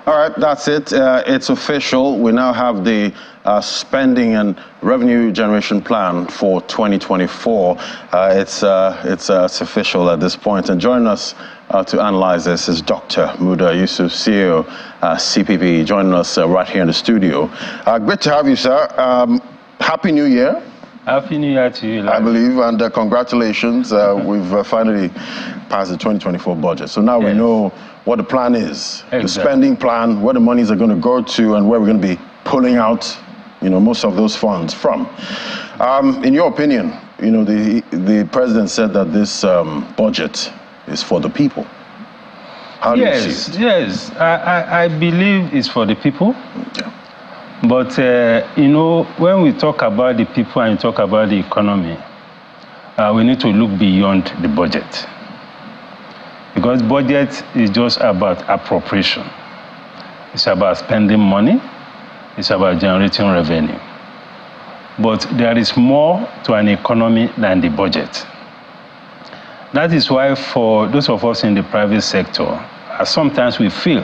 All right, that's it. It's official. We now have the spending and revenue generation plan for 2024. It's official at this point. And joining us to analyze this is Dr. Muda Yusuf, CEO, CPP, joining us right here in the studio. Great to have you, sir. Happy New Year. Happy New Year to you, I believe, and congratulations. We've finally passed the 2024 budget. So now we know what the plan is, the spending plan, where the monies are going to go to, and where we're going to be pulling out, most of those funds from. In your opinion, the president said that this budget is for the people. How do you see it? Yes, I believe it's for the people. Yeah. But, when we talk about the people and talk about the economy, we need to look beyond the budget. Because budget is just about appropriation. It's about spending money. It's about generating revenue. But there is more to an economy than the budget. That is why for those of us in the private sector, sometimes we feel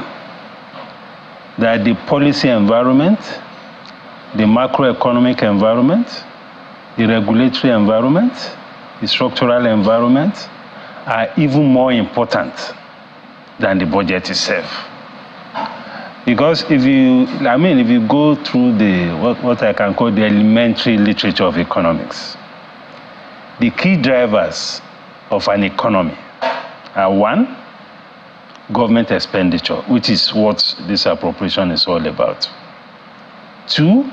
that the policy environment, the macroeconomic environment, the regulatory environment, the structural environment are even more important than the budget itself. Because if you go through the what I can call the elementary literature of economics, the key drivers of an economy are: one, government expenditure, which is what this appropriation is all about. Two,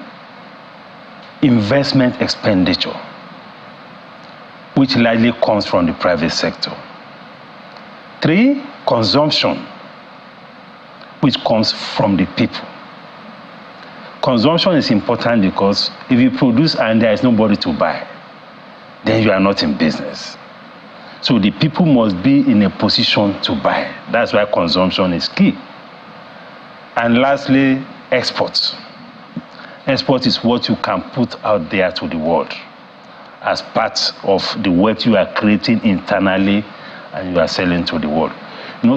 investment expenditure, which largely comes from the private sector. Three, consumption, which comes from the people. Consumption is important because if you produce and there is nobody to buy, then you are not in business. So the people must be in a position to buy. That's why consumption is key. And lastly, exports. Export is what you can put out there to the world as part of the wealth you are creating internally and you are selling to the world.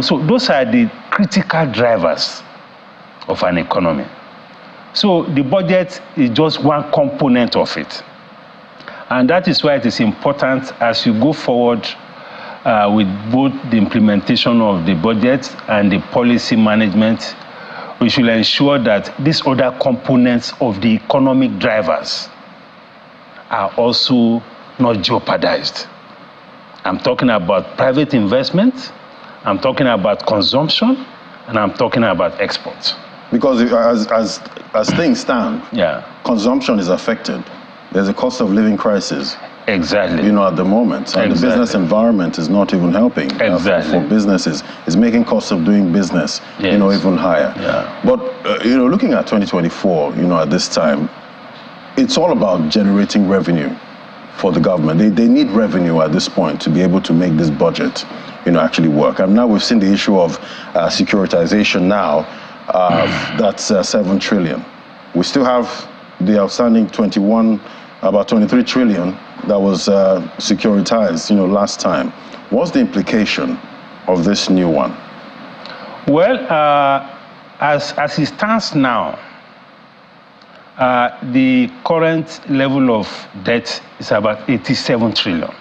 So those are the critical drivers of an economy. So the budget is just one component of it. And that is why it is important as you go forward with both the implementation of the budget and the policy management, we should ensure that these other components of the economic drivers are also not jeopardized. I'm talking about private investment, I'm talking about consumption, and I'm talking about exports. Because as things stand, consumption is affected. There's a cost of living crisis. Exactly. At the moment. And the business environment is not even helping for businesses. It's making costs of doing business, even higher. Yeah. But, looking at 2024, at this time, it's all about generating revenue for the government. They need revenue at this point to be able to make this budget, actually work. And now we've seen the issue of securitization now. That's 7 trillion. We still have the outstanding about 23 trillion that was securitized, last time. What's the implication of this new one? Well, as it stands now, the current level of debt is about 87 trillion.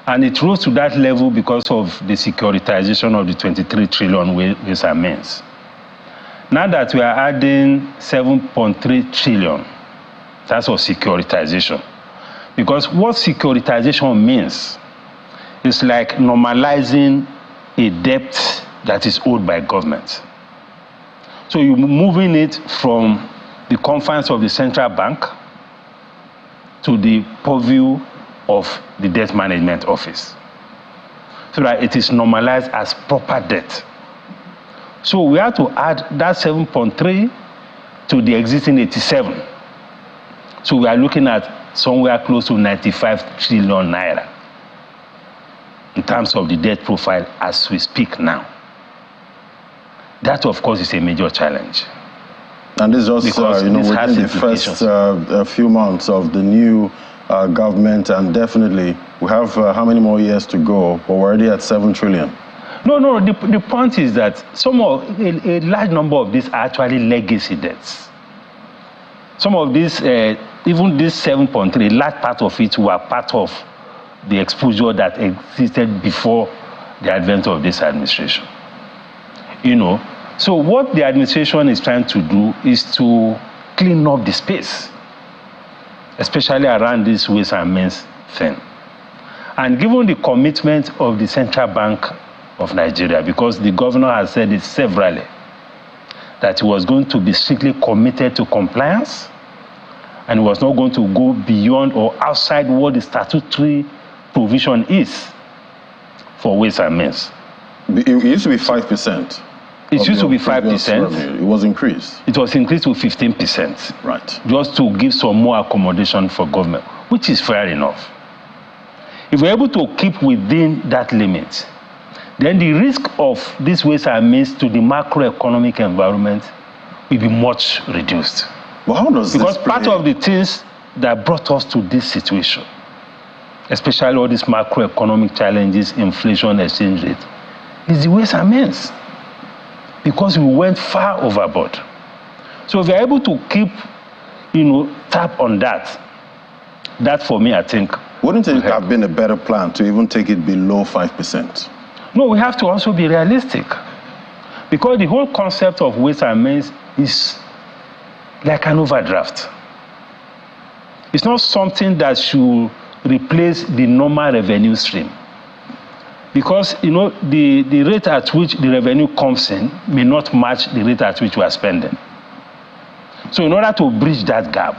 And it rose to that level because of the securitization of the 23 trillion ways and means. Now that we are adding 7.3 trillion, that's of securitization. Because what securitization means is like normalizing a debt that is owed by government. So you're moving it from the confines of the central bank to the purview of the debt management office, so that it is normalized as proper debt. So we have to add that 7.3 to the existing 87. So we are looking at somewhere close to 95 trillion naira in terms of the debt profile as we speak now. That, of course, is a major challenge. And this is also, within the first few months of the new government, and definitely we have how many more years to go, but we're already at 7 trillion. No, the point is that a large number of these are actually legacy debts. Some of these, even this 7.3, a large part of it were part of the exposure that existed before the advent of this administration. So what the administration is trying to do is to clean up the space, especially around this ways and means thing. And given the commitment of the Central Bank of Nigeria, because the governor has said it severally, that he was going to be strictly committed to compliance, and he was not going to go beyond or outside what the statutory provision is for ways and means. It used to be 5%. It used to be 5%. It was increased. It was increased to 15%. Right. Just to give some more accommodation for government, which is fair enough. If we're able to keep within that limit, then the risk of these ways and means to the macroeconomic environment will be much reduced. Well, how does because part of the things that brought us to this situation, especially all these macroeconomic challenges, inflation, exchange rate, is the ways and means. Because we went far overboard. So if we're able to keep, tap on that, that for me, I think. Wouldn't it have been a better plan to even take it below 5%? No, we have to also be realistic. Because the whole concept of ways and means is like an overdraft. It's not something that should replace the normal revenue stream. Because, the rate at which the revenue comes in may not match the rate at which we are spending. So in order to bridge that gap,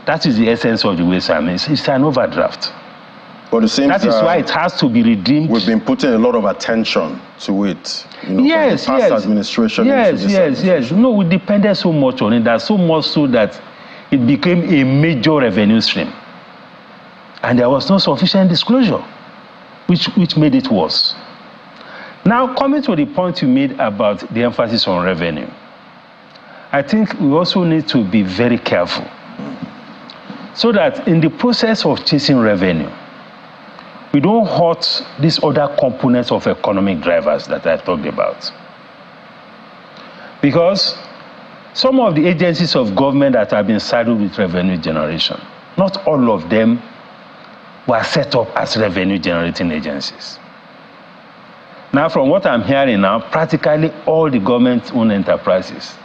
that is the essence of the ways and means. It's an overdraft. But it seems that is why it has to be redeemed. We've been putting a lot of attention to it. Yes, from the past administration. Yes. No, we depended so much on it, that so much so that it became a major revenue stream. And there was no sufficient disclosure, which made it worse. Now, coming to the point you made about the emphasis on revenue, I think we also need to be very careful so that in the process of chasing revenue, we don't hurt these other components of economic drivers that I talked about. Because some of the agencies of government that have been saddled with revenue generation, not all of them were set up as revenue generating agencies. Now, from what I'm hearing now, practically all the government-owned enterprises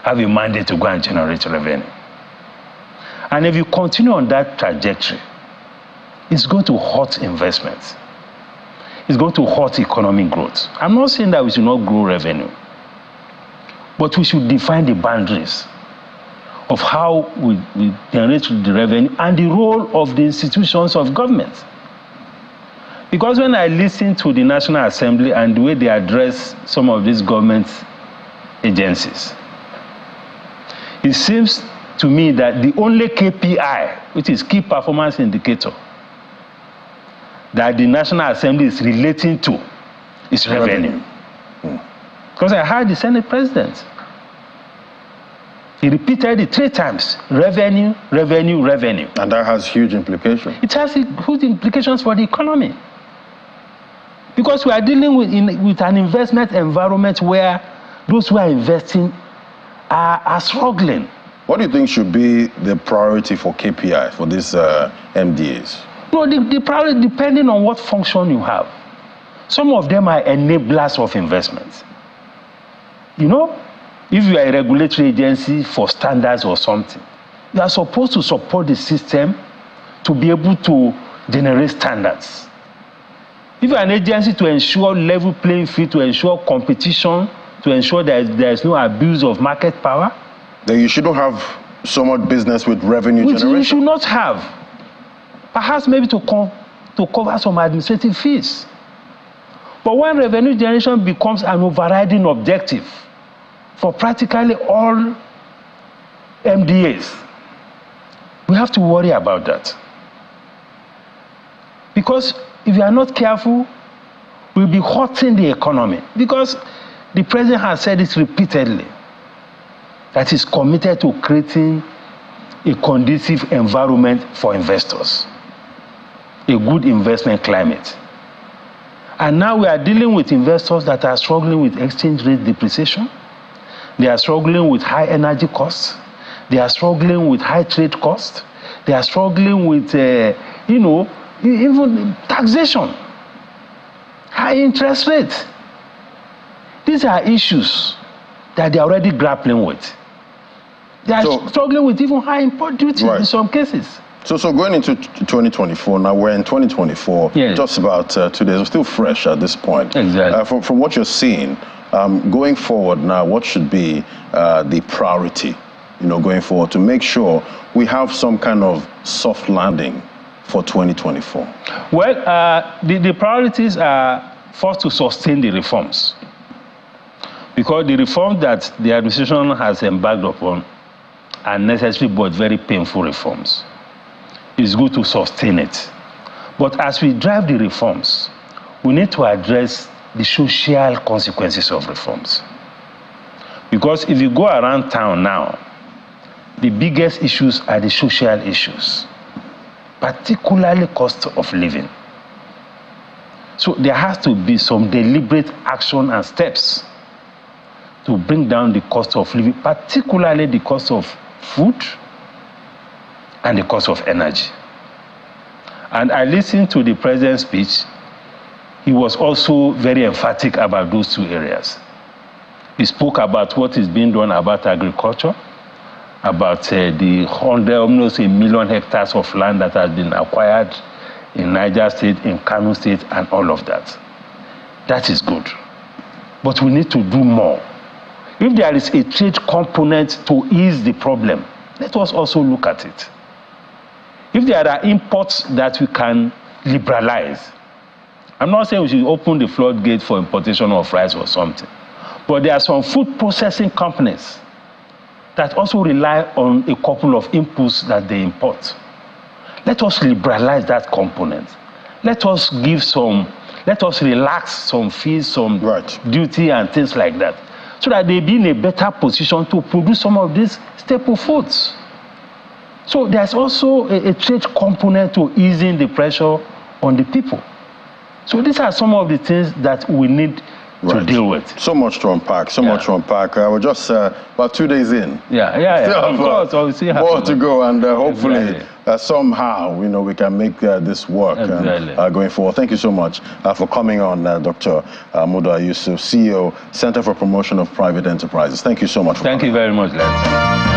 have a mandate to go and generate revenue. And if you continue on that trajectory, it's going to hurt investments. It's going to hurt economic growth. I'm not saying that we should not grow revenue, but we should define the boundaries of how we generate the revenue and the role of the institutions of government. Because when I listen to the National Assembly and the way they address some of these government agencies, it seems to me that the only KPI, which is key performance indicator, that the National Assembly is relating to is revenue. Because I heard the Senate President, he repeated it 3 times, revenue, revenue, revenue. And that has huge implications. It has huge implications for the economy. Because we are dealing with an investment environment where those who are investing are struggling. What do you think should be the priority for KPI, for these MDAs? No, the priority depending on what function you have. Some of them are enablers of investment. If you are a regulatory agency for standards or something, you are supposed to support the system to be able to generate standards. If you are an agency to ensure level playing field, to ensure competition, to ensure that there is no abuse of market power, then you shouldn't have so much business with revenue generation. You should not have. Perhaps maybe to cover some administrative fees. But when revenue generation becomes an overriding objective for practically all MDAs, we have to worry about that. Because if you are not careful, we'll be hurting the economy. Because the president has said it repeatedly, that he's committed to creating a conducive environment for investors, a good investment climate. And now we are dealing with investors that are struggling with exchange rate depreciation. They are struggling with high energy costs. They are struggling with high trade costs. They are struggling with, even taxation, high interest rates. These are issues that they are already grappling with. They are struggling with even high import duty in some cases. So going into 2024, now we're in 2024, just about 2 days, we're still fresh at this point. Exactly. From what you're seeing, going forward now, what should be the priority, going forward to make sure we have some kind of soft landing for 2024? Well, the priorities are first to sustain the reforms. Because the reforms that the administration has embarked upon are necessary but very painful reforms. It's good to sustain it. But as we drive the reforms, we need to address the social consequences of reforms. Because if you go around town now, the biggest issues are the social issues, particularly cost of living. So there has to be some deliberate action and steps to bring down the cost of living, particularly the cost of food and the cost of energy. And I listened to the president's speech. He was also very emphatic about those two areas. He spoke about what is being done about agriculture, about the almost 1 million hectares of land that has been acquired in Niger State, in Kano State, and all of that. That is good. But we need to do more. If there is a trade component to ease the problem, let us also look at it. If there are imports that we can liberalize, I'm not saying we should open the floodgate for importation of rice or something, but there are some food processing companies that also rely on a couple of inputs that they import. Let us liberalize that component. Let us relax some fees, some duty and things like that, so that they be in a better position to produce some of these staple foods. So there's also a trade component to easing the pressure on the people. So these are some of the things that we need to deal with. So much to unpack, much to unpack. We're just about 2 days in. Of course, obviously. More to go, and hopefully somehow, we can make this work going forward. Thank you so much for coming on, Dr. Muda Yusuf, CEO, Center for Promotion of Private Enterprises. Thank you so much. Thank you very much, Lance.